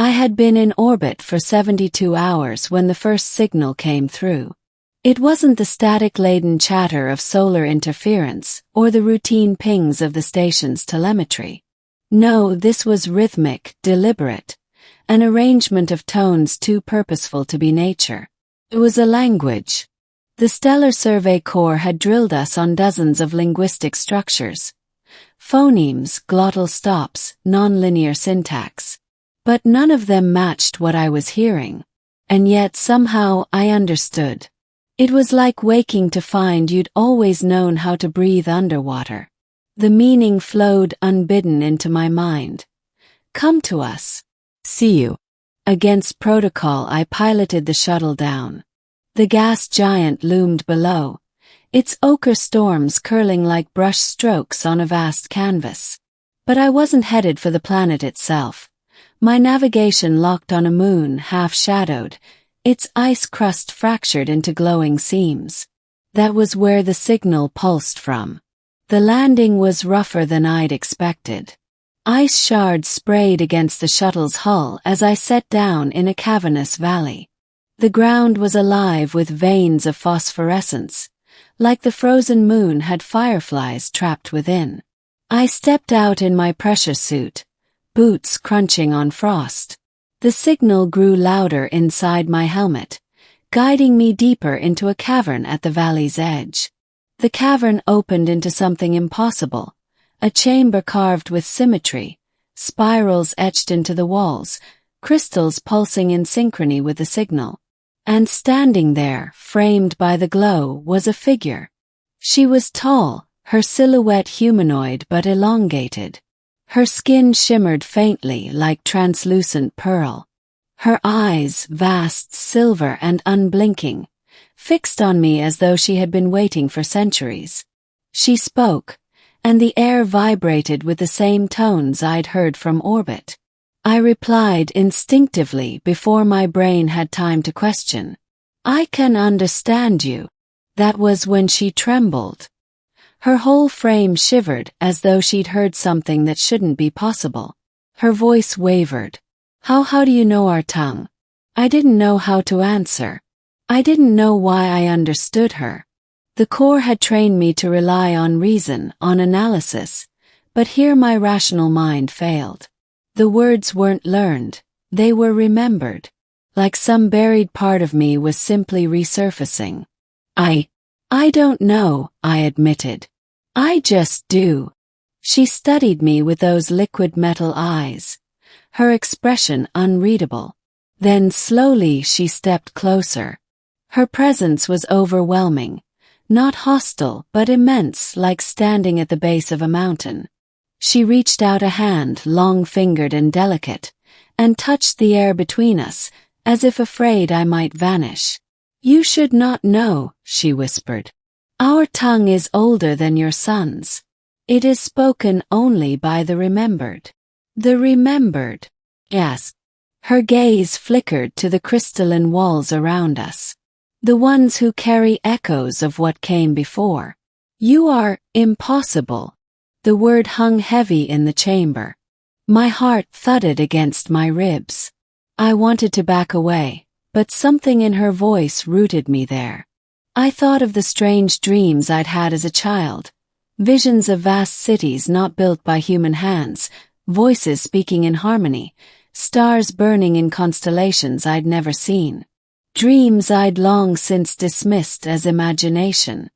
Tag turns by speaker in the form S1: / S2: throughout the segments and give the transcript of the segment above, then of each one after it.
S1: I had been in orbit for 72 hours when the first signal came through. It wasn't the static-laden chatter of solar interference or the routine pings of the station's telemetry. No, this was rhythmic, deliberate, an arrangement of tones too purposeful to be nature. It was a language. The Stellar Survey Corps had drilled us on dozens of linguistic structures. Phonemes, glottal stops, nonlinear syntax. But none of them matched what I was hearing. And yet somehow I understood. It was like waking to find you'd always known how to breathe underwater. The meaning flowed unbidden into my mind. Come to us. See you. Against protocol, I piloted the shuttle down. The gas giant loomed below, its ochre storms curling like brush strokes on a vast canvas. But I wasn't headed for the planet itself. My navigation locked on a moon half-shadowed, its ice crust fractured into glowing seams. That was where the signal pulsed from. The landing was rougher than I'd expected. Ice shards sprayed against the shuttle's hull as I set down in a cavernous valley. The ground was alive with veins of phosphorescence, like the frozen moon had fireflies trapped within. I stepped out in my pressure suit, boots crunching on frost. The signal grew louder inside my helmet, guiding me deeper into a cavern at the valley's edge. The cavern opened into something impossible, a chamber carved with symmetry, spirals etched into the walls, crystals pulsing in synchrony with the signal. And standing there, framed by the glow, was a figure. She was tall, her silhouette humanoid but elongated. Her skin shimmered faintly like translucent pearl. Her eyes, vast, silver and unblinking, fixed on me as though she had been waiting for centuries. She spoke, and the air vibrated with the same tones I'd heard from orbit. I replied instinctively before my brain had time to question. I can understand you. That was when she trembled. Her whole frame shivered as though she'd heard something that shouldn't be possible. Her voice wavered. How do you know our tongue? I didn't know how to answer. I didn't know why I understood her. The Corps had trained me to rely on reason, on analysis, but here my rational mind failed. The words weren't learned, they were remembered. Like some buried part of me was simply resurfacing. I don't know, I admitted. I just do. She studied me with those liquid metal eyes, her expression unreadable. Then slowly she stepped closer. Her presence was overwhelming, not hostile but immense, like standing at the base of a mountain. She reached out a hand, long-fingered and delicate, and touched the air between us, as if afraid I might vanish. You should not know, she whispered. Our tongue is older than your son's. It is spoken only by the remembered. The remembered. Yes. Her gaze flickered to the crystalline walls around us. The ones who carry echoes of what came before. You are impossible. The word hung heavy in the chamber. My heart thudded against my ribs. I wanted to back away, but something in her voice rooted me there. I thought of the strange dreams I'd had as a child. Visions of vast cities not built by human hands, voices speaking in harmony, stars burning in constellations I'd never seen. Dreams I'd long since dismissed as imagination.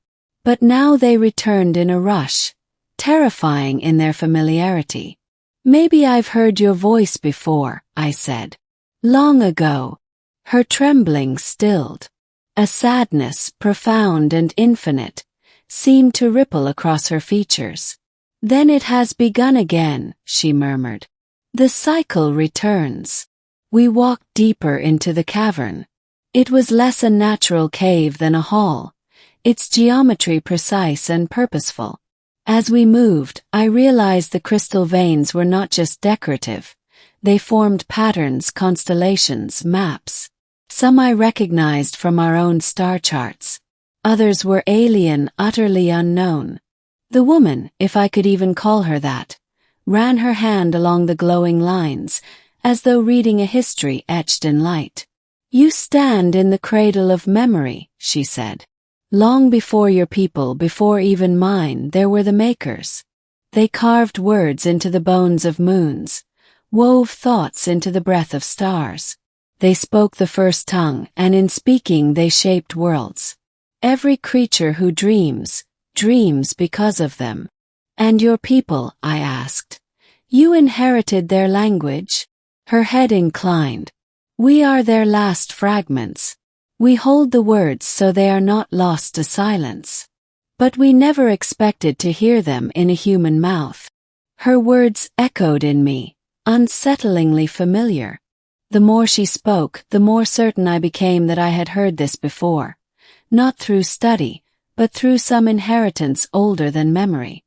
S1: But now they returned in a rush, terrifying in their familiarity. Maybe I've heard your voice before, I said. Long ago. Her trembling stilled. A sadness, profound and infinite, seemed to ripple across her features. Then it has begun again, she murmured. The cycle returns. We walked deeper into the cavern. It was less a natural cave than a hall, its geometry precise and purposeful. As we moved, I realized the crystal veins were not just decorative. They formed patterns, constellations, maps. Some I recognized from our own star charts. Others were alien, utterly unknown. The woman, if I could even call her that, ran her hand along the glowing lines, as though reading a history etched in light. "You stand in the cradle of memory," she said. "Long before your people, before even mine, there were the makers. They carved words into the bones of moons, wove thoughts into the breath of stars. They spoke the first tongue, and in speaking they shaped worlds. Every creature who dreams, dreams because of them." "And your people?" I asked. "You inherited their language?" Her head inclined. "We are their last fragments. We hold the words so they are not lost to silence. But we never expected to hear them in a human mouth." Her words echoed in me, unsettlingly familiar. The more she spoke, the more certain I became that I had heard this before, not through study, but through some inheritance older than memory.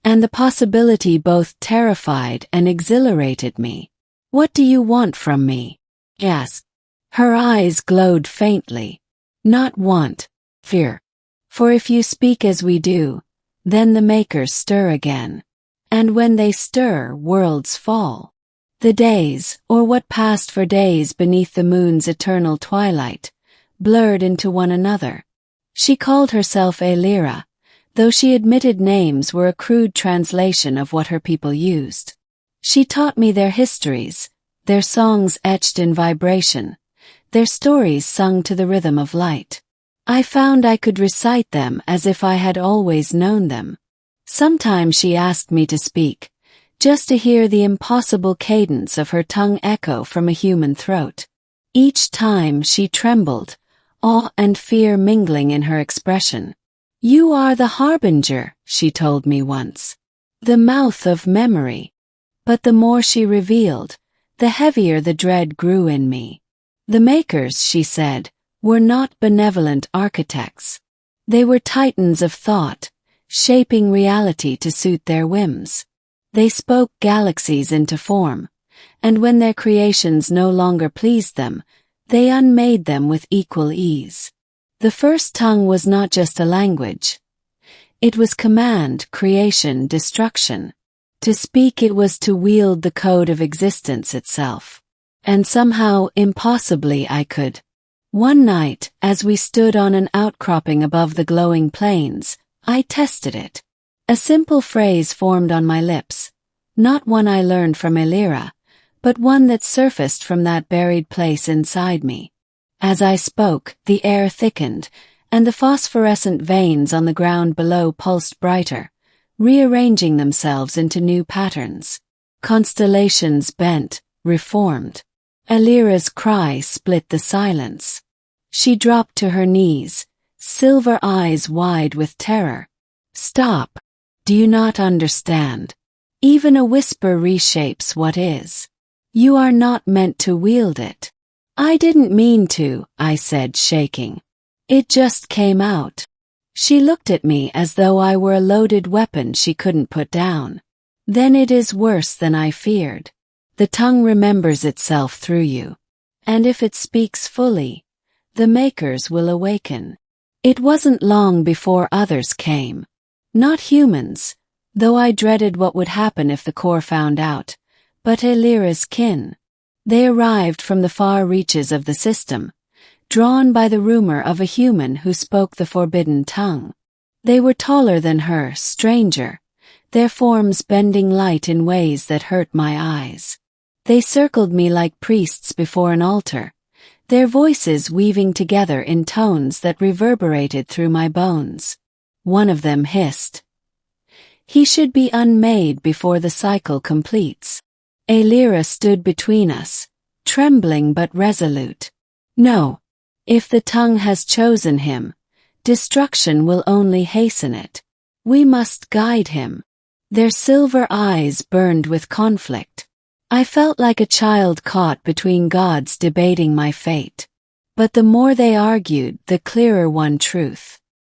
S1: And the possibility both terrified and exhilarated me. "What do you want from me?" I asked. Her eyes glowed faintly. "Not want, fear. For if you speak as we do, then the makers stir again. And when they stir, worlds fall. The days, or what passed for days beneath the moon's eternal twilight, blurred into one another." She called herself Elira, though she admitted names were a crude translation of what her people used. She taught me their histories, their songs etched in vibration, their stories sung to the rhythm of light. I found I could recite them as if I had always known them. Sometimes she asked me to speak, just to hear the impossible cadence of her tongue echo from a human throat. Each time she trembled, awe and fear mingling in her expression. "You are the harbinger," she told me once. "The mouth of memory." But the more she revealed, the heavier the dread grew in me. The makers, she said, were not benevolent architects. They were titans of thought, shaping reality to suit their whims. They spoke galaxies into form, and when their creations no longer pleased them, they unmade them with equal ease. The first tongue was not just a language. It was command, creation, destruction. To speak it was to wield the code of existence itself. And somehow, impossibly, I could. One night, as we stood on an outcropping above the glowing plains, I tested it. A simple phrase formed on my lips, not one I learned from Elira, but one that surfaced from that buried place inside me. As I spoke, the air thickened, and the phosphorescent veins on the ground below pulsed brighter, rearranging themselves into new patterns. Constellations bent, reformed. Elira's cry split the silence. She dropped to her knees, silver eyes wide with terror. "Stop. Do you not understand? Even a whisper reshapes what is. You are not meant to wield it." "I didn't mean to," I said, shaking. "It just came out." She looked at me as though I were a loaded weapon she couldn't put down. "Then it is worse than I feared. The tongue remembers itself through you. And if it speaks fully, the makers will awaken." It wasn't long before others came. Not humans, though I dreaded what would happen if the core found out, but Elira's kin. They arrived from the far reaches of the system, drawn by the rumor of a human who spoke the forbidden tongue. They were taller than her, stranger, their forms bending light in ways that hurt my eyes. They circled me like priests before an altar, their voices weaving together in tones that reverberated through my bones. One of them hissed, "He should be unmade before the cycle completes." Elira stood between us, trembling but resolute. "No. If the tongue has chosen him, destruction will only hasten it. We must guide him." Their silver eyes burned with conflict. I felt like a child caught between gods debating my fate. But the more they argued, the clearer one truth.